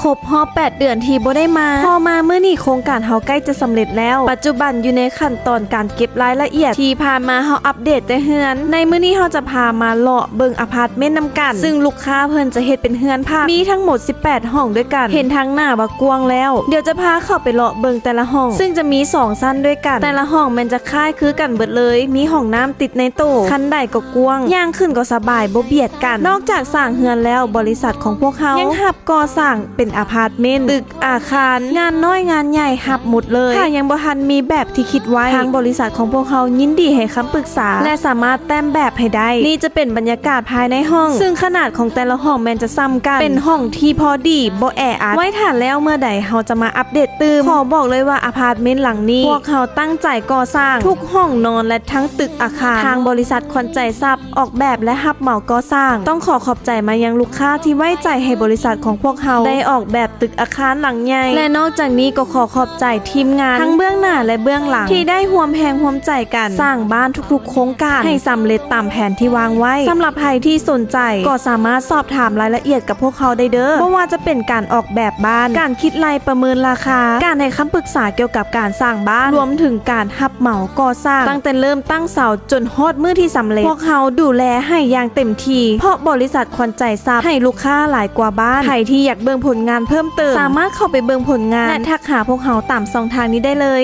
ครบรอบ8 เดือนที่บ่ได้มาพอมาเมื่อนี่โครงการเฮาใกล้จะสำเร็จแล้วปัจจุบันอยู่ในขั้นตอนการเก็บรายละเอียดที่ผ่านมาเฮาอัปเดตแต่เฮือนในมื้อนี้เฮาจะพามาเลาะเบิ่งอพาร์ตเมนต์นำกันซึ่งลูกค้าเพิ่นจะเฮ็ดเป็นเฮือนพักมีทั้งหมด18ห้องด้วยกันเห็นทางหน้าว่ากว้างแล้วเดี๋ยวจะพาเข้าไปเลาะเบิ่งแต่ละห้องซึ่งจะมี2ชั้นด้วยกันแต่ละห้องมันจะคล้ายคือกันเบิดเลยมีห้องน้ำติดในโต๊ะคันใดก็กว้างย่างขึ้นก็สบายบ่เบียดกันนอกจากสร้างเฮือนแล้วบริษัทของพวกเขายังรับก่อสร้างเป็นอพาร์ตเมนต์ตึกอาคารงานน้อยงานใหญ่รับหมดเลยถ้ายังบ่ทันมีแบบที่คิดไว้ทางบริษัทของพวกเขายินดีให้คำปรึกษาและสามารถแต้มแบบให้ได้นี่จะเป็นบรรยากาศภายในห้องซึ่งขนาดของแต่ละห้องแม้นจะซ้ำกันเป็นห้องที่พอดีบ่แออัดไว้ฐานแล้วเมื่อใดเราจะมาอัปเดตตื่มขอบอกเลยว่าอพาร์ตเมนต์หลังนี้พวกเขาตั้งใจก่อสร้างทุกห้องนอนและทั้งตึกอาคารทางบริษัทขวัญใจทรัพย์ออกแบบและรับเหมาก่อสร้างต้องขอบใจมายังลูกค้าที่ไว้ใจให้บริษัทของพวกเขาได้ออกแบบตึกอาคารหลังใหญ่และนอกจากนี้ก็ขอบใจทีมงานทั้งเบื้องหน้าและเบื้องหลังที่ได้ร่วมแรงร่วมใจกันสร้างบ้านทุกๆโครงการให้สำเร็จตามแผนที่วางไว้สำหรับใครที่สนใจก็สามารถสอบถามรายละเอียดกับพวกเขาได้เด้อไม่ว่าจะเป็นการออกแบบบ้านการคิดรายประเมินราคาการให้คำปรึกษาเกี่ยวกับการสร้างบ้านรวมถึงการรับเหมาก่อสร้างตั้งแต่เริ่มตั้งเสาจนฮอดมื้อที่สำเร็จพวกเขาดูแลให้อย่างเต็มที่เพราะบริษัทขวัญใจทรัพย์ให้ลูกค้าหลายกว่าบ้านใครที่อยากเบิ่งผลงานเพิ่มเติมสามารถเข้าไปเบิ่งผลงานและทักหาพวกเขาตามช่องทางนี้ได้เลย